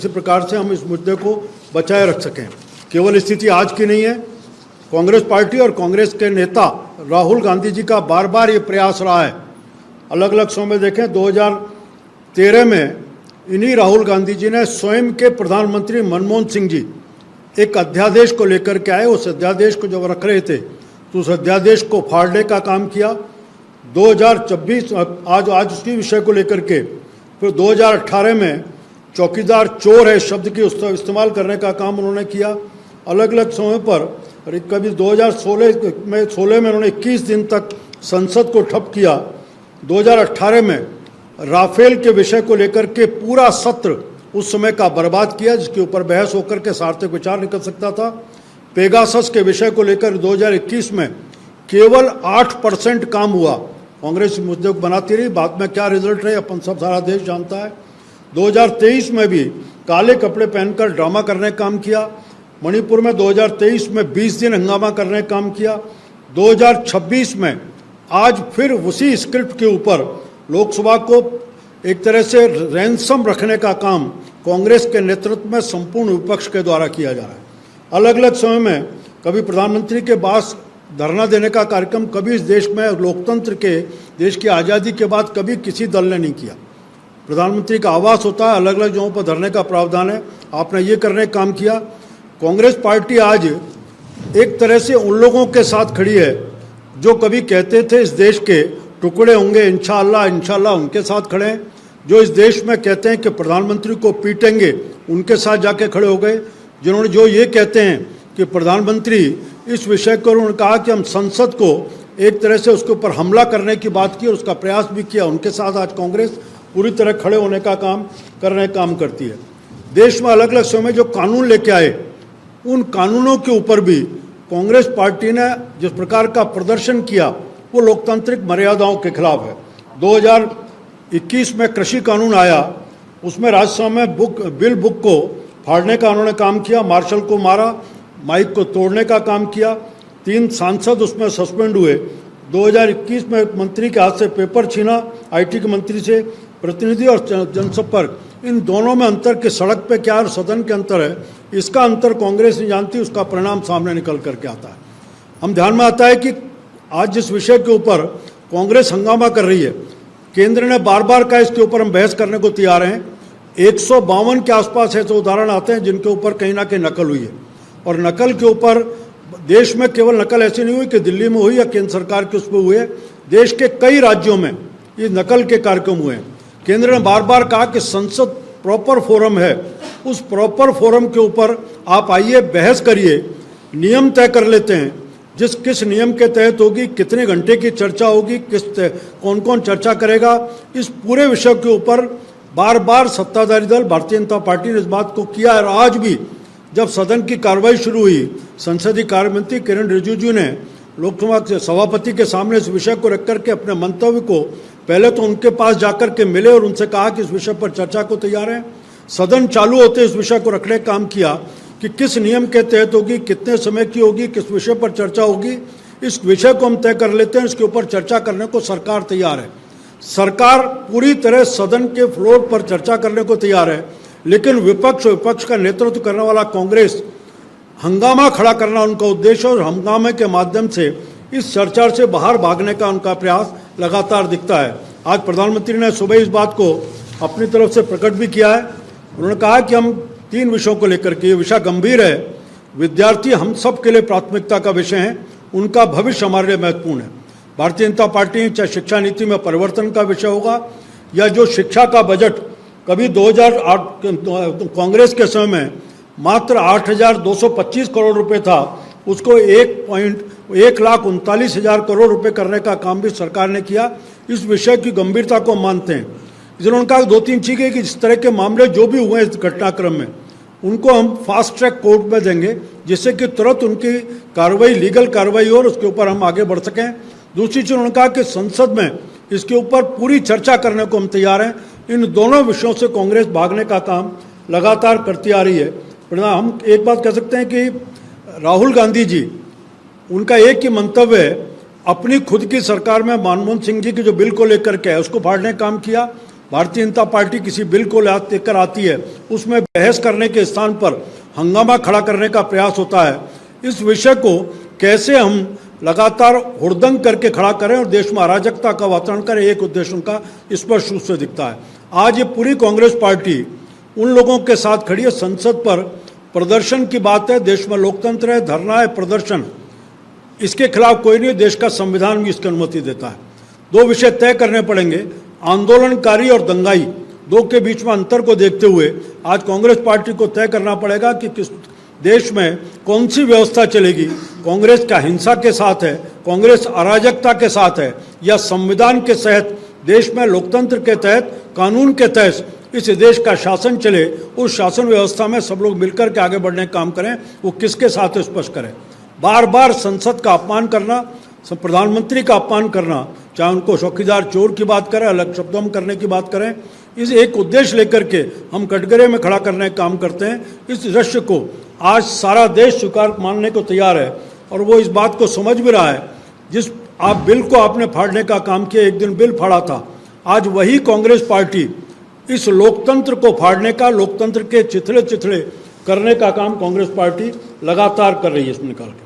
किसी प्रकार से हम इस मुद्दे को बचाए रख सकें। केवल स्थिति आज की नहीं है, कांग्रेस पार्टी और कांग्रेस के नेता राहुल गांधी जी का बार बार ये प्रयास रहा है। अलग अलग समय में देखें, 2013 में इन्हीं राहुल गांधी जी ने स्वयं के प्रधानमंत्री मनमोहन सिंह जी एक अध्यादेश को लेकर के आए। उस अध्यादेश को जब रख रहे थे तो उस अध्यादेश को फाड़ने का काम किया। 2026 आज उसकी विषय को लेकर के फिर 2018 में चौकीदार चोर है शब्द की उसका इस्तेमाल करने का काम उन्होंने किया। अलग अलग समय पर कभी 2016 में उन्होंने 21 दिन तक संसद को ठप किया। 2018 में राफेल के विषय को लेकर के पूरा सत्र उस समय का बर्बाद किया, जिसके ऊपर बहस होकर के सार्थक विचार निकल सकता था। पेगासस के विषय को लेकर 2021 में केवल 8% काम हुआ। कांग्रेस मुद्दे को बनाती रही, बाद में क्या रिजल्ट रहे अपन सब सारा देश जानता है। 2023 में भी काले कपड़े पहनकर ड्रामा करने का काम किया। मणिपुर में 2023 में 20 दिन हंगामा करने का काम किया। 2026 में आज फिर उसी स्क्रिप्ट के ऊपर लोकसभा को एक तरह से रैंसम रखने का काम कांग्रेस के नेतृत्व में संपूर्ण विपक्ष के द्वारा किया जा रहा है। अलग अलग समय में कभी प्रधानमंत्री के पास धरना देने का कार्यक्रम कभी इस देश में लोकतंत्र के देश की आज़ादी के बाद कभी किसी दल ने नहीं किया। प्रधानमंत्री का आवास होता है, अलग अलग जगहों पर धरने का प्रावधान है, आपने ये करने का काम किया। कांग्रेस पार्टी आज एक तरह से उन लोगों के साथ खड़ी है जो कभी कहते थे इस देश के टुकड़े होंगे, इंशाअल्लाह इंशाअल्लाह उनके साथ खड़े हैं। जो इस देश में कहते हैं कि प्रधानमंत्री को पीटेंगे, उनके साथ जाके खड़े हो गए। जिन्होंने जो ये कहते हैं कि प्रधानमंत्री इस विषय को उन्होंने कहा कि हम संसद को एक तरह से उसके ऊपर हमला करने की बात की और उसका प्रयास भी किया, उनके साथ आज कांग्रेस पूरी तरह खड़े होने का काम करती है। देश में अलग अलग समय जो कानून लेके आए, उन कानूनों के ऊपर भी कांग्रेस पार्टी ने जिस प्रकार का प्रदर्शन किया वो लोकतांत्रिक मर्यादाओं के खिलाफ है। 2021 में कृषि कानून आया, उसमें राज्यसभा में बिल बुक को फाड़ने का उन्होंने काम किया, मार्शल को मारा, माइक को तोड़ने का काम किया। 3 सांसद उसमें सस्पेंड हुए। 2021 में मंत्री के हाथ से पेपर छीना, आईटी के मंत्री से। प्रतिनिधि और जनसंपर्क, इन दोनों में अंतर कि सड़क पे क्या और सदन के अंतर है, इसका अंतर कांग्रेस नहीं जानती, उसका परिणाम सामने निकल करके आता है। हम ध्यान में आता है कि आज जिस विषय के ऊपर कांग्रेस हंगामा कर रही है, केंद्र ने बार बार कहा इसके ऊपर हम बहस करने को तैयार हैं। 152 के आसपास ऐसे उदाहरण आते हैं जिनके ऊपर कहीं ना कहीं नकल हुई है। और नकल के ऊपर देश में केवल नकल ऐसी नहीं हुई कि दिल्ली में हुई या केंद्र सरकार के उस पर हुए, देश के कई राज्यों में ये नकल के कार्यक्रम हुए हैं। केंद्र ने बार बार कहा कि संसद प्रॉपर फोरम है, उस प्रॉपर फोरम के ऊपर आप आइए, बहस करिए, नियम तय कर लेते हैं, किस नियम के तहत होगी, कितने घंटे की चर्चा होगी, कौन कौन चर्चा करेगा, इस पूरे विषय के ऊपर बार बार सत्ताधारी दल भारतीय जनता पार्टी ने इस बात को किया। और आज भी जब सदन की कार्रवाई शुरू हुई, संसदीय कार्य मंत्री किरण रिजिजू ने लोकसभा के सभापति के सामने इस विषय को रख करके अपने मंतव्य को पहले तो उनके पास जाकर के मिले और उनसे कहा कि इस विषय पर चर्चा को तैयार है। सदन चालू होते इस विषय को रखने का काम किया कि किस नियम के तहत होगी, कितने समय की होगी, किस विषय पर चर्चा होगी, इस विषय को हम तय कर लेते हैं। इसके ऊपर चर्चा करने को सरकार तैयार है। सरकार पूरी तरह सदन के फ्लोर पर चर्चा करने को तैयार है, लेकिन विपक्ष का नेतृत्व करने वाला कांग्रेस, हंगामा खड़ा करना उनका उद्देश्य और हंगामे के माध्यम से इस चर्चा से बाहर भागने का उनका प्रयास लगातार दिखता है। आज प्रधानमंत्री ने सुबह इस बात को अपनी तरफ से प्रकट भी किया है। उन्होंने कहा कि हम 3 विषयों को लेकर के, ये विषय गंभीर है, विद्यार्थी हम सब के लिए प्राथमिकता का विषय है, उनका भविष्य हमारे लिए महत्वपूर्ण है। भारतीय जनता पार्टी चाहे शिक्षा नीति में परिवर्तन का विषय होगा या जो शिक्षा का बजट कभी 2008 कांग्रेस के समय में मात्र 8,225 करोड़ रुपए था, उसको 1,39,000 करोड़ रुपए करने का काम भी सरकार ने किया। इस विषय की गंभीरता को मानते हैं। जिन्होंने कहा 2-3 चीज़ें कि इस तरह के मामले जो भी हुए इस घटनाक्रम में, उनको हम फास्ट ट्रैक कोर्ट में देंगे, जिससे कि तुरंत उनकी कार्रवाई, लीगल कार्रवाई हो और उसके ऊपर हम आगे बढ़ सकें। दूसरी चीज़ उन्होंने कहा कि संसद में इसके ऊपर पूरी चर्चा करने को हम तैयार हैं। इन दोनों विषयों से कांग्रेस भागने का काम लगातार करती आ रही है। परिणाम हम एक बात कह सकते हैं कि राहुल गांधी जी, उनका एक ही मंतव्य है, अपनी खुद की सरकार में मनमोहन सिंह जी के जो बिल को लेकर के है उसको फाड़ने का काम किया, भारतीय जनता पार्टी किसी बिल को लेकर आती है, उसमें बहस करने के स्थान पर हंगामा खड़ा करने का प्रयास होता है। इस विषय को कैसे हम लगातार हुड़दंग करके खड़ा करें और देश में अराजकता का वातावरण करें, एक उद्देश्य उनका स्पष्ट रूप से दिखता है। आज ये पूरी कांग्रेस पार्टी उन लोगों के साथ खड़ी है। संसद पर प्रदर्शन की बात है, देश में लोकतंत्र है, धरना है, प्रदर्शन, इसके खिलाफ कोई नहीं। देश का संविधान भी इसकी अनुमति देता है। दो विषय तय करने पड़ेंगे, आंदोलनकारी और दंगाई, दो के बीच में अंतर को देखते हुए आज कांग्रेस पार्टी को तय करना पड़ेगा कि किस देश में कौन सी व्यवस्था चलेगी। कांग्रेस का हिंसा के साथ है, कांग्रेस अराजकता के साथ है, या संविधान के तहत देश में लोकतंत्र के तहत, कानून के तहत इस देश का शासन चले, उस शासन व्यवस्था में सब लोग मिलकर के आगे बढ़ने का काम करें, वो किसके साथ स्पष्ट करें। बार बार संसद का अपमान करना, प्रधानमंत्री का अपमान करना, चाहे उनको चौकीदार चोर की बात करें, अलग शब्दों में करने की बात करें, इस एक उद्देश्य लेकर के हम कटघरे में खड़ा करने का काम करते हैं। इस दृश्य को आज सारा देश स्वीकार मानने को तैयार है और वो इस बात को समझ भी रहा है। जिस आप बिल को आपने फाड़ने का काम किया, एक दिन बिल फाड़ा था, आज वही कांग्रेस पार्टी इस लोकतंत्र को फाड़ने का, लोकतंत्र के चिथड़े चिथड़े करने का काम कांग्रेस पार्टी लगातार कर रही है इसमें निकाल के।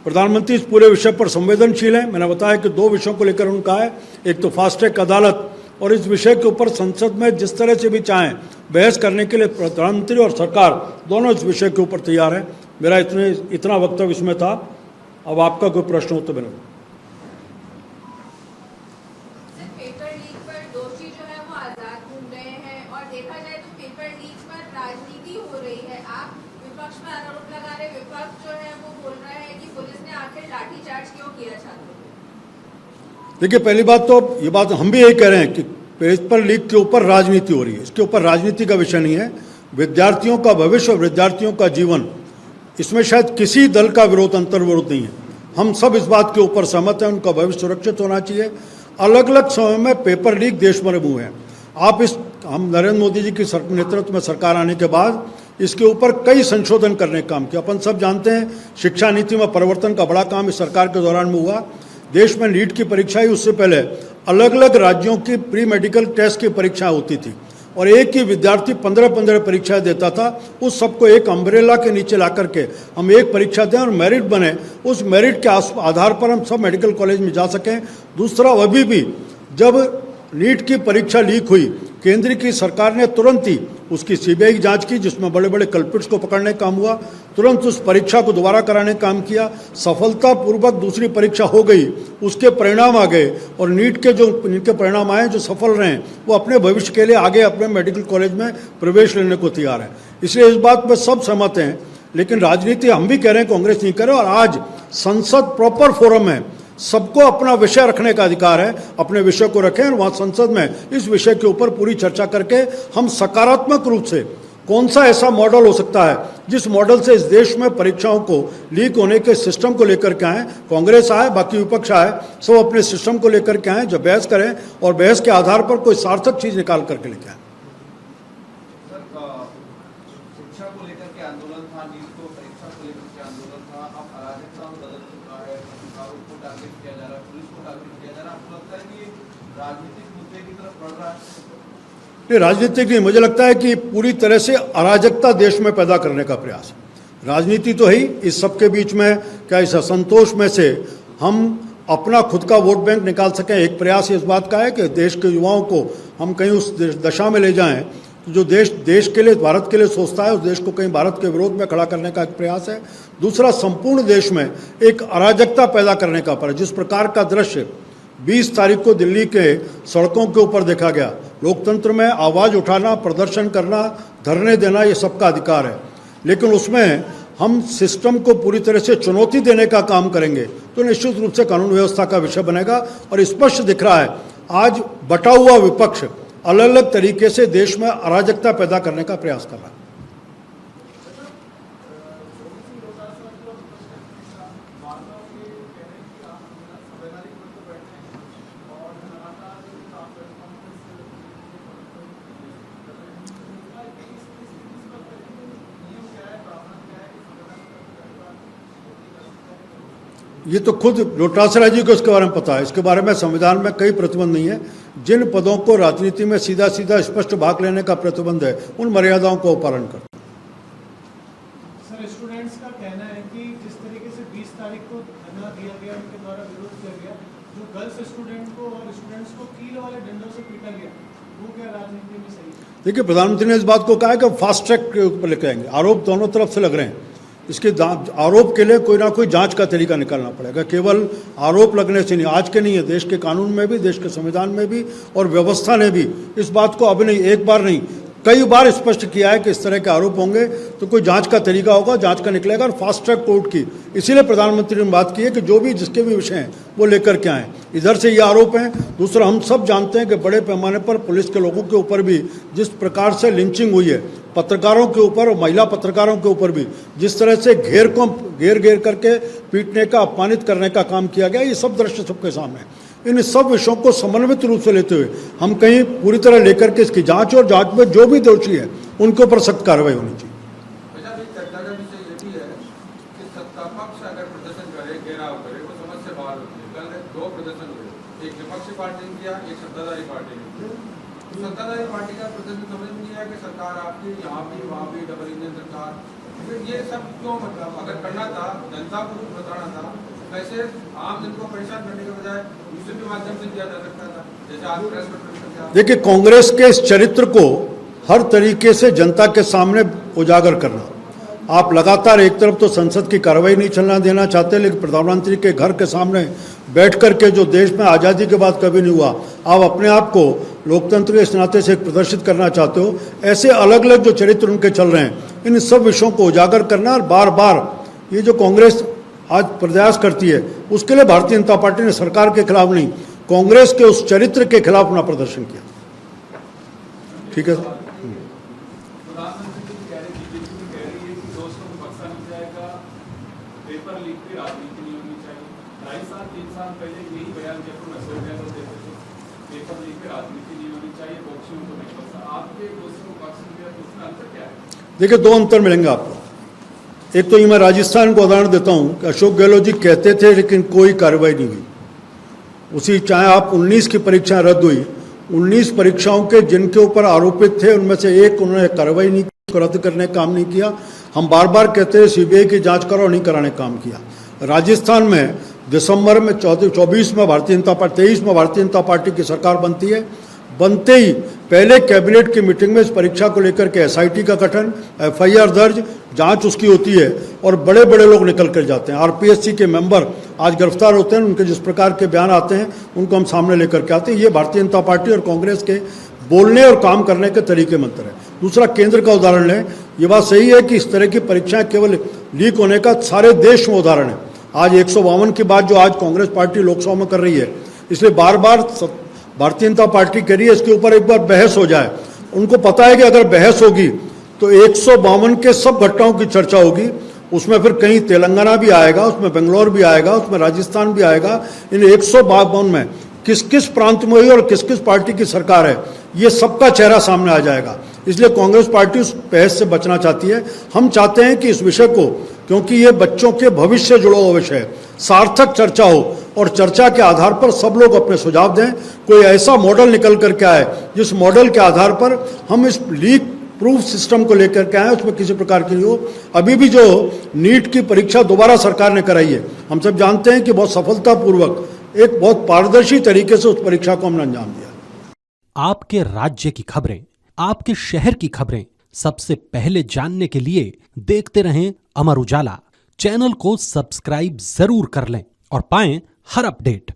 प्रधानमंत्री इस पूरे विषय पर संवेदनशील है। मैंने बताया कि दो विषयों को लेकर उनका है, एक तो फास्ट ट्रैक अदालत, और इस विषय के ऊपर संसद में जिस तरह से भी चाहें बहस करने के लिए प्रधानमंत्री और सरकार दोनों इस विषय के ऊपर तैयार है। मेरा इतना वक्तव्य इसमें था। अब आपका कोई प्रश्न हो तो मैंने पेपर लीक पर दोषी जो है वो आजाद घूम रहे हैं और देखा जाए तो पेपर लीक पर राजनीति हो रही है। आप विपक्ष में आरोप लगा रहे, विपक्ष जो है वो बोल रहा है कि पुलिस ने आखिर लाठीचार्ज क्यों किया छात्रों को। देखिए, पहली बात तो ये बात हम भी यही कह रहे हैं कि पेपर लीक के ऊपर राजनीति हो रही है। इसके ऊपर राजनीति का विषय नहीं है। विद्यार्थियों का भविष्य और विद्यार्थियों का जीवन, इसमें शायद किसी दल का विरोध, अंतर्विरोध नहीं है। हम सब इस बात के ऊपर सहमत हैं, उनका भविष्य सुरक्षित होना चाहिए। अलग अलग समय में पेपर लीक देश भर में हुए हैं। हम नरेंद्र मोदी जी की नेतृत्व में सरकार आने के बाद इसके ऊपर कई संशोधन करने का काम किया। अपन सब जानते हैं, शिक्षा नीति में परिवर्तन का बड़ा काम इस सरकार के दौरान में हुआ। देश में नीट की परीक्षा ही, उससे पहले अलग अलग राज्यों की प्री मेडिकल टेस्ट की परीक्षाएं होती थी और एक ही विद्यार्थी 15-15 परीक्षाएं देता था। उस सबको एक अम्ब्रेला के नीचे ला करके हम एक परीक्षा दें और मेरिट बने, उस मेरिट के आधार पर हम सब मेडिकल कॉलेज में जा सकें। दूसरा, अभी भी जब नीट की परीक्षा लीक हुई, केंद्र की सरकार ने तुरंत ही उसकी सीबीआई जांच की, जिसमें बड़े बड़े कल्प्रिट्स को पकड़ने का काम हुआ। तुरंत उस परीक्षा को दोबारा कराने का काम किया। सफलतापूर्वक दूसरी परीक्षा हो गई, उसके परिणाम आ गए और नीट के जो इनके परिणाम आए, जो सफल रहे, वो अपने भविष्य के लिए आगे अपने मेडिकल कॉलेज में प्रवेश लेने को तैयार है। इसलिए इस बात पर सब सहमत हैं। लेकिन राजनीति हम भी कह रहे हैं, कांग्रेस नहीं करे। और आज संसद प्रॉपर फोरम है, सबको अपना विषय रखने का अधिकार है। अपने विषय को रखें और वहाँ संसद में इस विषय के ऊपर पूरी चर्चा करके हम सकारात्मक रूप से कौन सा ऐसा मॉडल हो सकता है जिस मॉडल से इस देश में परीक्षाओं को लीक होने के सिस्टम को लेकर के आए। कांग्रेस आए, बाकी विपक्ष आए, सब अपने सिस्टम को लेकर के आए, जो बहस करें और बहस के आधार पर कोई सार्थक चीज निकाल करके लेके आए। शिक्षा को लेकर के आंदोलन था, नीट को परीक्षा को लेकर के आंदोलन था। अब अराजकता बदल चुका है, सरकारों को टारगेट किया जा रहा है, पुलिस को टारगेट किया जा रहा है। आपको लगता है कि राजनीतिक मुद्दे की तरफ बढ़ रहा है? नहीं, राजनीतिक नहीं, मुझे लगता है कि पूरी तरह से अराजकता देश में पैदा करने का प्रयास है। राजनीति तो है ही। इस सबके बीच में क्या इस असंतोष में से हम अपना खुद का वोट बैंक निकाल सकें, एक प्रयास इस बात का है कि देश के युवाओं को हम कहीं उस दशा में ले जाएं जो देश के लिए, भारत के लिए सोचता है, उस देश को कहीं भारत के विरोध में खड़ा करने का एक प्रयास है। दूसरा, संपूर्ण देश में एक अराजकता पैदा करने का प्रयास। जिस प्रकार का दृश्य 20 तारीख को दिल्ली के सड़कों के ऊपर देखा गया, लोकतंत्र में आवाज़ उठाना, प्रदर्शन करना, धरने देना, ये सबका अधिकार है। लेकिन उसमें हम सिस्टम को पूरी तरह से चुनौती देने का काम करेंगे तो निश्चित रूप से कानून व्यवस्था का विषय बनेगा। और स्पष्ट दिख रहा है आज बटा हुआ विपक्ष अलग अलग तरीके से देश में अराजकता पैदा करने का प्रयास कर रहा है। ये तो खुद डोटासरा जी को इसके बारे में पता है। इसके बारे में संविधान में कई प्रतिबंध नहीं है। जिन पदों को राजनीति में सीधा सीधा स्पष्ट भाग लेने का प्रतिबंध है, उन मर्यादाओं को पालन कर। सर, स्टूडेंट्स का कहना है कि जिस तरीके से 20 तारीख को धरना दिया गया, उनके द्वारा विरोध किया गया, जो गर्ल्स स्टूडेंट को और स्टूडेंट्स को कील वाले डंडों से पीटा गया, वो क्या राजनीति में सही है? देखिए, प्रधानमंत्री ने इस बात को कहा है कि फास्ट ट्रैक के ऊपर लेकर आएंगे। आरोप दोनों तरफ से लग रहे हैं। इसके आरोप के लिए कोई ना कोई जांच का तरीका निकालना पड़ेगा। केवल आरोप लगने से नहीं, आज के नहीं है, देश के कानून में भी, देश के संविधान में भी और व्यवस्था ने भी इस बात को अभी नहीं, एक बार नहीं, कई बार स्पष्ट किया है कि इस तरह के आरोप होंगे तो कोई जांच का तरीका होगा, जांच का निकलेगा। और फास्ट ट्रैक कोर्ट की इसीलिए प्रधानमंत्री ने बात की है कि जो भी जिसके भी विषय हैं वो लेकर के आएँ। इधर से ये आरोप हैं। दूसरा, हम सब जानते हैं कि बड़े पैमाने पर पुलिस के लोगों के ऊपर भी जिस प्रकार से लिंचिंग हुई है, पत्रकारों के ऊपर और महिला पत्रकारों के ऊपर भी जिस तरह से घेर करके पीटने का, अपमानित करने का काम किया गया, ये सब दृश्य सबके सामने है। इन सब विषयों को समन्वित रूप से लेते हुए हम कहीं पूरी तरह लेकर के इसकी जांच, और जांच में जो भी दोषी है उनके ऊपर सख्त कार्रवाई होनी चाहिए। चर्चा का विषय ये भी है कि सत्ता पक्ष अगर प्रदर्शन करे, घेराव करे, वो समझ से बाहर होती है। कल 2 प्रदर्शन हुए, एक विपक्षी पार्टी ने किया, एक सत्ताधारी पार्टी ने किया। सत्ताधारी पार्टी का प्रदर्शन समझ में नहीं आया कि सरकार आपकी यहाँ भी वहाँ भी डबल इंजन सरकार, ये सब क्यों? मतलब अगर करना था, जनता को कुछ बताना था, कैसे आम जन को परेशान करने के बजाय दूसरे के माध्यम से किया जा सकता था, जैसे आज प्रेस कॉन्फ्रेंस। देखिए, कांग्रेस के इस चरित्र को हर तरीके से जनता के सामने उजागर करना। आप लगातार एक तरफ तो संसद की कार्रवाई नहीं चलना देना चाहते, लेकिन प्रधानमंत्री के घर के सामने बैठ करके जो देश में आज़ादी के बाद कभी नहीं हुआ, आप अपने आप को लोकतंत्र के इस नाते से प्रदर्शित करना चाहते हो। ऐसे अलग अलग जो चरित्र उनके चल रहे हैं, इन सब विषयों को उजागर करना। और बार बार ये जो कांग्रेस आज प्रयास करती है, उसके लिए भारतीय जनता पार्टी ने सरकार के खिलाफ नहीं, कांग्रेस के उस चरित्र के खिलाफ अपना प्रदर्शन किया। ठीक है। प्रधानमंत्री कह रहे, बीजेपी भी कह रही है कि दोस्तों को बक्सा मिल जाएगा, पेपर लीक की राजनीति नहीं होनी चाहिए। 2.5-3 साल पहले यही बयान जयपुर में अशोक गहलोत देते थे, पेपर लीक की राजनीति नहीं होनी चाहिए, दोषियों को नहीं बक्सा। आपके दोस्तों को बक्सा मिल गया तो उसका अंतर क्या है? देखिए, 2 अंतर मिलेंगे आपको। एक तो ये मैं राजस्थान को उदाहरण देता हूँ कि अशोक गहलोत जी कहते थे लेकिन कोई कार्रवाई नहीं हुई। उसी, चाहे आप 19 की परीक्षाएं रद्द हुई, 19 परीक्षाओं के जिनके ऊपर आरोपित थे उनमें से एक उन्होंने कार्रवाई नहीं की, रद्द करने का काम नहीं किया। हम बार बार कहते हैं सीबीआई की जांच करो, नहीं कराने का काम किया। राजस्थान में दिसंबर में 24 में भारतीय जनता पार्टी, 23 में भारतीय जनता पार्टी की सरकार बनती है। बनते ही पहले कैबिनेट की मीटिंग में इस परीक्षा को लेकर के एसआईटी का गठन, एफआईआर दर्ज, जांच उसकी होती है और बड़े बड़े लोग निकल कर जाते हैं। आरपीएससी के मेंबर आज गिरफ्तार होते हैं, उनके जिस प्रकार के बयान आते हैं उनको हम सामने लेकर के आते हैं। ये भारतीय जनता पार्टी और कांग्रेस के बोलने और काम करने के तरीके मंत्र है। दूसरा, केंद्र का उदाहरण लें, ये बात सही है कि इस तरह की परीक्षाएं केवल लीक होने का सारे देश में उदाहरण है। आज 152 की बात जो आज कांग्रेस पार्टी लोकसभा में कर रही है, इसलिए बार बार भारतीय जनता पार्टी कह रही है इसके ऊपर एक बार बहस हो जाए। उनको पता है कि अगर बहस होगी तो 152 के सब घटनाओं की चर्चा होगी, उसमें फिर कहीं तेलंगाना भी आएगा, उसमें बेंगलोर भी आएगा, उसमें राजस्थान भी आएगा। इन 152 में किस किस प्रांत में हुई और किस किस पार्टी की सरकार है, ये सबका चेहरा सामने आ जाएगा। इसलिए कांग्रेस पार्टी उस बहस से बचना चाहती है। हम चाहते हैं कि इस विषय को, क्योंकि ये बच्चों के भविष्य से जुड़ा हुआ विषय है, सार्थक चर्चा हो और चर्चा के आधार पर सब लोग अपने सुझाव दें। कोई ऐसा मॉडल निकल करके आए जिस मॉडल के आधार पर हम इस लीक प्रूफ सिस्टम को लेकर के आए, उसमें किसी प्रकार की नहीं हो। अभी भी जो नीट की परीक्षा दोबारा सरकार ने कराई है, हम सब जानते हैं कि बहुत सफलतापूर्वक, एक बहुत पारदर्शी तरीके से उस परीक्षा को हमने अंजाम दिया। आपके राज्य की खबरें, आपके शहर की खबरें सबसे पहले जानने के लिए देखते रहें अमर उजाला। चैनल को सब्सक्राइब जरूर कर लें और पाएं हर अपडेट।